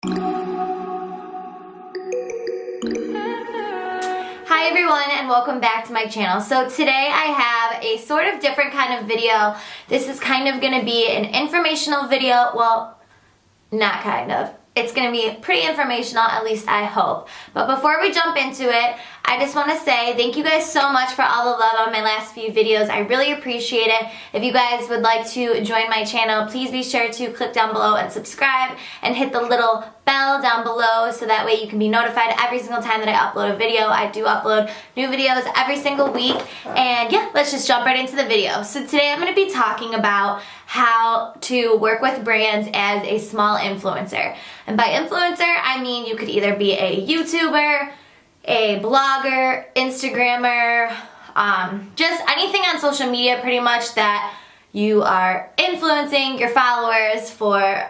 Hi everyone and welcome back to my channel. So today I have a sort of different kind of video. This is kind of going to be an informational video. Well, not kind of. It's going to be pretty informational, at least I hope. But before we jump into it, I just want to say thank you guys so much for all the love on my last few videos. I really appreciate it. If you guys would like to join my channel, please be sure to click down below and subscribe and hit the little bell down below so that way you can be notified every single time that I upload a video. I do upload new videos every single week. And yeah, let's just jump right into the video. So today I'm going to be talking about how to work with brands as a small influencer. And by influencer, I mean you could either be a YouTuber, a blogger, Instagrammer, just anything on social media pretty much that you are influencing your followers for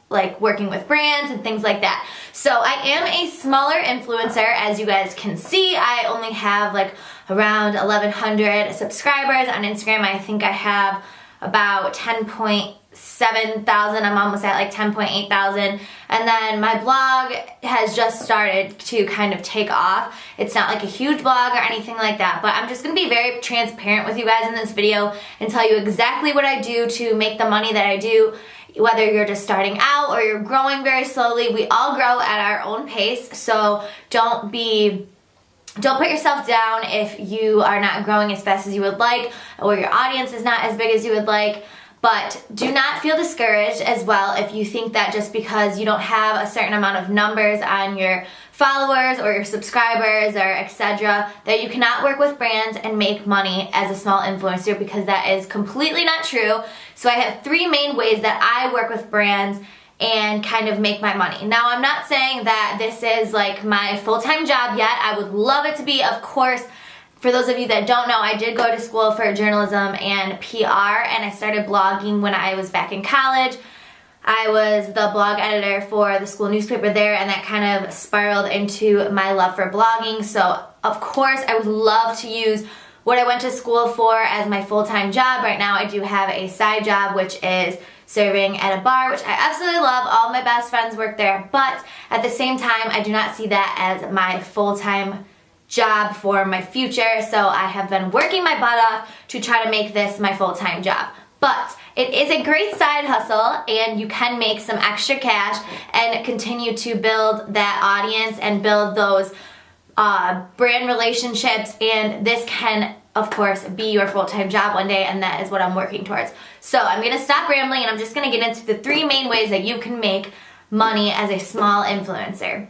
like working with brands and things like that. So I am a smaller influencer, as you guys can see. I only have like around 1,100 subscribers on Instagram. I think I have about 10.7 thousand. I'm almost at like 10.8 thousand. And then my blog has just started to kind of take off. It's not like a huge blog or anything like that, but I'm just gonna be very transparent with you guys in this video and tell you exactly what I do to make the money that I do. Whether you're just starting out or you're growing very slowly, we all grow at our own pace. So don't put yourself down if you are not growing as fast as you would like or your audience is not as big as you would like. But do not feel discouraged as well if you think that just because you don't have a certain amount of numbers on your followers or your subscribers or etc. that you cannot work with brands and make money as a small influencer, because that is completely not true. So I have three main ways that I work with brands and kind of make my money. Now, I'm not saying that this is like my full-time job yet. I would love it to be, of course. For those of you that don't know, I did go to school for journalism and PR, and I started blogging when I was back in college. I was the blog editor for the school newspaper there, and that kind of spiraled into my love for blogging. So, of course, I would love to use what I went to school for as my full-time job. Right now, I do have a side job, which is serving at a bar, which I absolutely love. All my best friends work there, but at the same time, I do not see that as my full-time job for my future. So I have been working my butt off to try to make this my full-time job. But it is a great side hustle, and you can make some extra cash and continue to build that audience and build those brand relationships, and this can, of course, be your full-time job one day, and that is what I'm working towards. So I'm going to stop rambling, and I'm just going to get into the three main ways that you can make money as a small influencer.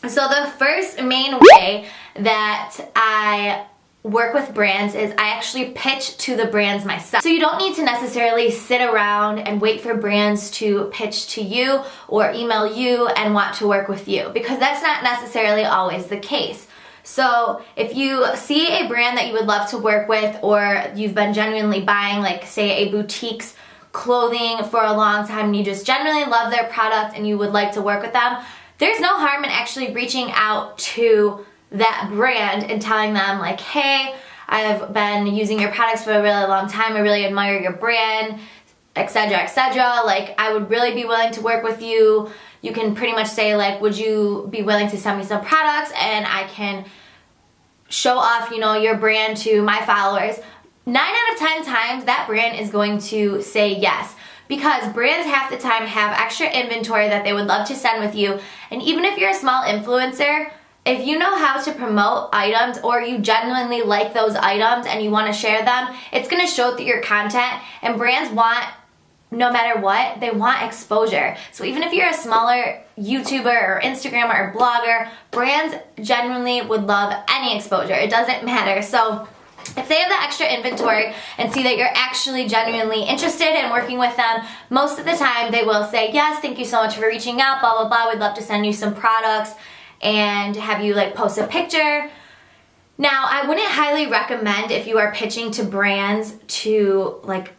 So the first main way that I work with brands is I actually pitch to the brands myself. So you don't need to necessarily sit around and wait for brands to pitch to you or email you and want to work with you, because that's not necessarily always the case. So if you see a brand that you would love to work with, or you've been genuinely buying, like say a boutique's clothing for a long time and you just genuinely love their product and you would like to work with them, there's no harm in actually reaching out to that brand and telling them like, hey, I've been using your products for a really long time, I really admire your brand, etc., etc. Like, I would really be willing to work with you. You can pretty much say like, would you be willing to send me some products and I can show off, you know, your brand to my followers. 9 out of 10 times that brand is going to say yes, because brands half the time have extra inventory that they would love to send with you. And even if you're a small influencer, if you know how to promote items, or you genuinely like those items and you want to share them, it's going to show through your content. And brands want, no matter what, they want exposure. So even if you're a smaller YouTuber or Instagrammer or blogger, brands genuinely would love any exposure. It doesn't matter. So if they have the extra inventory and see that you're actually genuinely interested in working with them, most of the time they will say, yes, thank you so much for reaching out, blah, blah, blah. We'd love to send you some products and have you like post a picture. Now, I wouldn't highly recommend, if you are pitching to brands, to like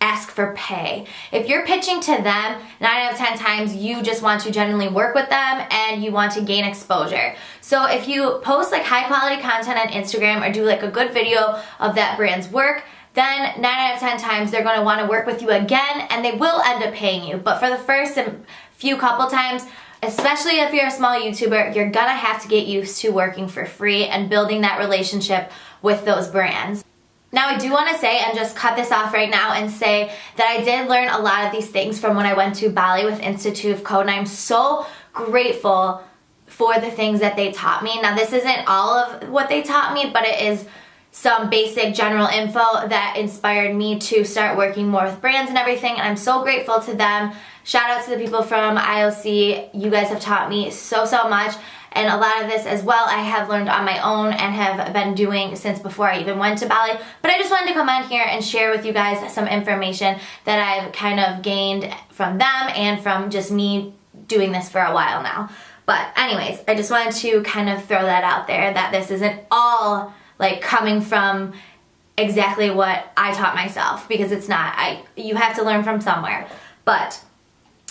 ask for pay. If you're pitching to them, 9 out of 10 times you just want to genuinely work with them and you want to gain exposure. So if you post like high quality content on Instagram or do like a good video of that brand's work, then 9 out of 10 times they're going to want to work with you again, and they will end up paying you. But for the first few couple times, especially if you're a small YouTuber, you're gonna have to get used to working for free and building that relationship with those brands. Now I do want to say, and just cut this off right now and say that I did learn a lot of these things from when I went to Bali with Institute of Code, and I'm so grateful for the things that they taught me. Now this isn't all of what they taught me, but it is some basic general info that inspired me to start working more with brands and everything, and I'm so grateful to them. Shout out to the people from IOC. You guys have taught me so much, and a lot of this as well I have learned on my own and have been doing since before I even went to Bali. But I just wanted to come on here and share with you guys some information that I've kind of gained from them and from just me doing this for a while now. But anyways, I just wanted to kind of throw that out there, that this isn't all like coming from exactly what I taught myself, because it's not. You have to learn from somewhere. But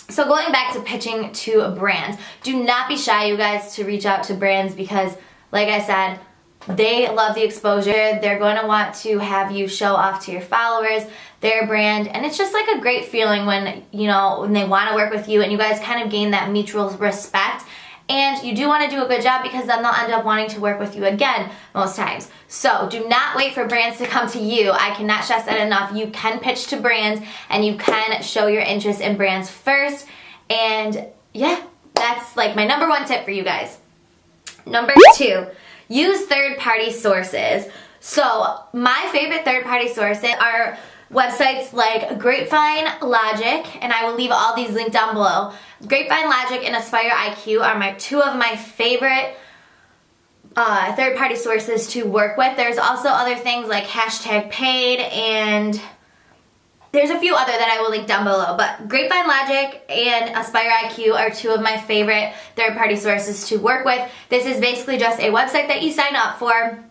so going back to pitching to brands, do not be shy, you guys, to reach out to brands, because like I said, they love the exposure. They're going to want to have you show off to your followers their brand, and it's just like a great feeling when, you know, when they want to work with you and you guys kind of gain that mutual respect. And you do want to do a good job, because then they'll end up wanting to work with you again most times. So do not wait for brands to come to you. I cannot stress that enough. You can pitch to brands and you can show your interest in brands first. And yeah, that's like my number one tip for you guys. Number 2, use third-party sources. So my favorite third-party sources are websites like Grapevine, Logic, and I will leave all these linked down below. Grapevine, Logic, and Aspire IQ are two of my favorite third-party sources to work with. There's also other things like #paid, and there's a few other that I will link down below. But Grapevine, Logic, and Aspire IQ are two of my favorite third-party sources to work with. This is basically just a website that you sign up for.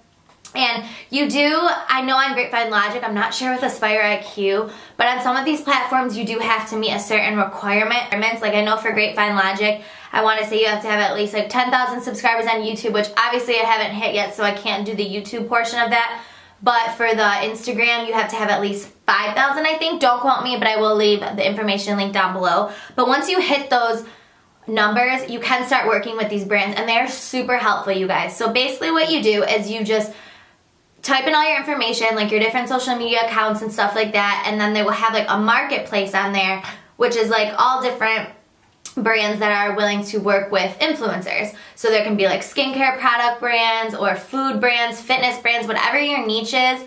And you do, I know on Grapevine Logic, I'm not sure with Aspire IQ, but on some of these platforms you do have to meet a certain requirements. Like I know for Grapevine Logic, I want to say you have to have at least like 10,000 subscribers on YouTube, which obviously I haven't hit yet, so I can't do the YouTube portion of that. But for the Instagram, you have to have at least 5,000, I think. Don't quote me, but I will leave the information link down below. But once you hit those numbers, you can start working with these brands, and they're super helpful, you guys. So basically what you do is you just type in all your information, like your different social media accounts and stuff like that, and then they will have like a marketplace on there, which is like all different brands that are willing to work with influencers. So there can be like skincare product brands or food brands, fitness brands, whatever your niche is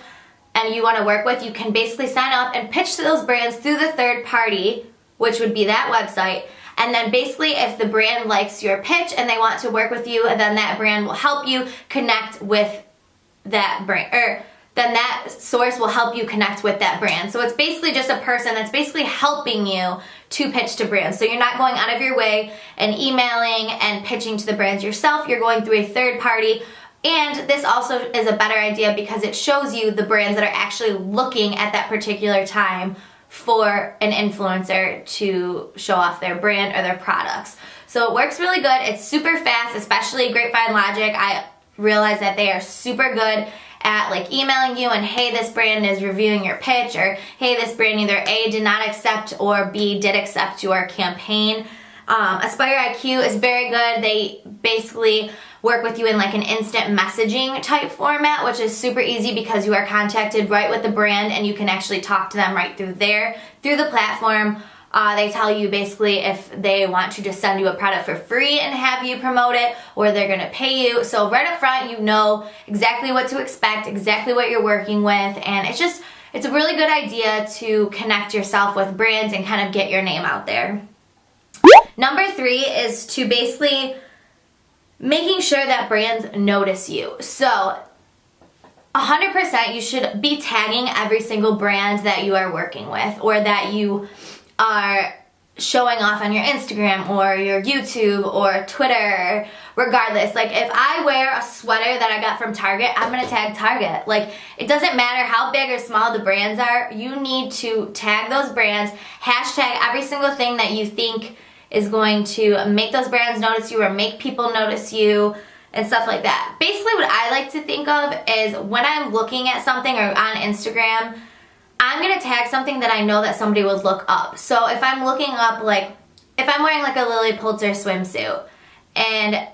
and you want to work with, you can basically sign up and pitch to those brands through the third party, which would be that website. And then basically if the brand likes your pitch and they want to work with you, then that brand will help you connect with that brand, or then that source will help you connect with that brand. So it's basically just a person that's basically helping you to pitch to brands. So you're not going out of your way and emailing and pitching to the brands yourself. You're going through a third party. And this also is a better idea because it shows you the brands that are actually looking at that particular time for an influencer to show off their brand or their products. So it works really good. It's super fast, especially Grapevine Logic. I realize that they are super good at like emailing you and hey, this brand is reviewing your pitch, or hey, this brand either A, did not accept, or B, did accept your campaign. Aspire IQ is very good. They basically work with you in like an instant messaging type format, which is super easy because you are contacted right with the brand and you can actually talk to them right through the platform. They tell you basically if they want to just send you a product for free and have you promote it, or they're gonna pay you. So right up front, you know exactly what to expect, exactly what you're working with, and it's a really good idea to connect yourself with brands and kind of get your name out there. Number 3 is to basically making sure that brands notice you. So 100% you should be tagging every single brand that you are working with or that you are showing off on your Instagram or your YouTube or Twitter, regardless. Like if I wear a sweater that I got from Target, I'm gonna tag Target. Like it doesn't matter how big or small the brands are, you need to tag those brands, hashtag every single thing that you think is going to make those brands notice you or make people notice you and stuff like that. Basically what I like to think of is when I'm looking at something or on Instagram, I'm gonna tag something that I know that somebody would look up. So if I'm looking up, like, if if I'm wearing like a Lily Pulitzer swimsuit and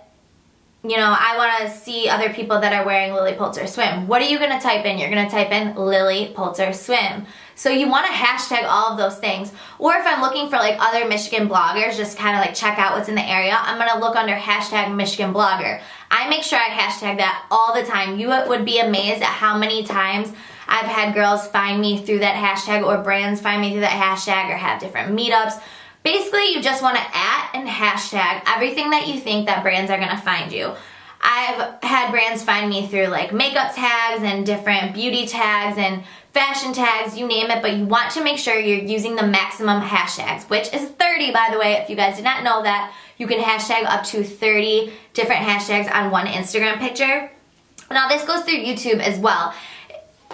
you know, I want to see other people that are wearing Lily Pulitzer swim. What are you going to type in? You're going to type in Lily Pulitzer swim. So you want to hashtag all of those things. Or if I'm looking for like other Michigan bloggers, just kind of like check out what's in the area, I'm going to look under hashtag Michigan blogger. I make sure I hashtag that all the time. You would be amazed at how many times I've had girls find me through that hashtag or brands find me through that hashtag or have different meetups. Basically, you just want to and hashtag everything that you think that brands are going to find you. I've had brands find me through like makeup tags and different beauty tags and fashion tags, you name it, but you want to make sure you're using the maximum hashtags, which is 30, by the way. If you guys did not know that, you can hashtag up to 30 different hashtags on one Instagram picture. Now, this goes through YouTube as well.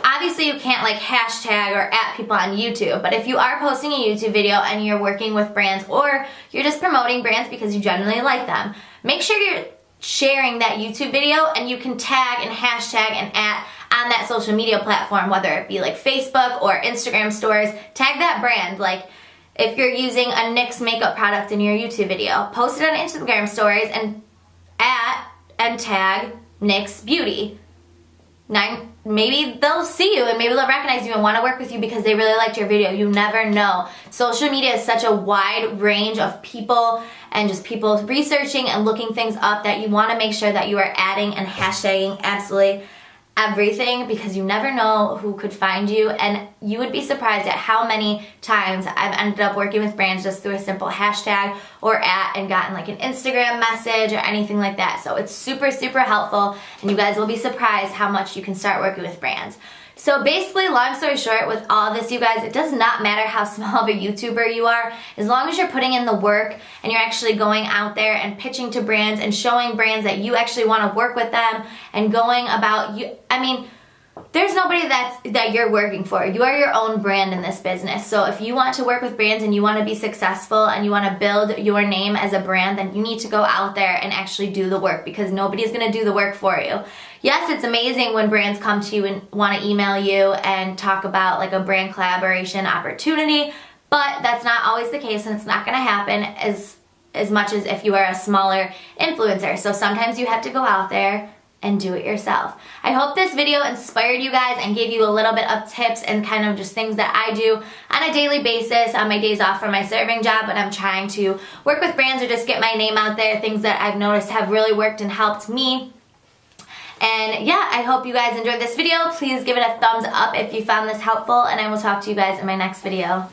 Obviously, you can't like hashtag or @ people on YouTube, but if you are posting a YouTube video and you're working with brands or you're just promoting brands because you genuinely like them, make sure you're sharing that YouTube video and you can tag and hashtag and @ on that social media platform, whether it be like Facebook or Instagram stories. Tag that brand. Like if you're using a NYX makeup product in your YouTube video, post it on Instagram stories and @ and tag NYX Beauty. Now, maybe they'll see you and maybe they'll recognize you and want to work with you because they really liked your video. You never know. Social media is such a wide range of people and just people researching and looking things up that you want to make sure that you are adding and hashtagging absolutely everything because you never know who could find you, and you would be surprised at how many times I've ended up working with brands just through a simple hashtag or @ and gotten like an Instagram message or anything like that. So it's super, super helpful, and you guys will be surprised how much you can start working with brands. So basically, long story short, with all this, you guys, it does not matter how small of a YouTuber you are, as long as you're putting in the work and you're actually going out there and pitching to brands and showing brands that you actually want to work with them and going about you. I mean, there's nobody that you're working for. You are your own brand in this business. So if you want to work with brands and you want to be successful and you want to build your name as a brand, then you need to go out there and actually do the work because nobody's going to do the work for you. Yes, it's amazing when brands come to you and want to email you and talk about like a brand collaboration opportunity, but that's not always the case, and it's not going to happen as much as if you are a smaller influencer. So sometimes you have to go out there and do it yourself. I hope this video inspired you guys and gave you a little bit of tips and kind of just things that I do on a daily basis on my days off from my serving job when I'm trying to work with brands or just get my name out there, things that I've noticed have really worked and helped me. And yeah, I hope you guys enjoyed this video. Please give it a thumbs up if you found this helpful, and I will talk to you guys in my next video.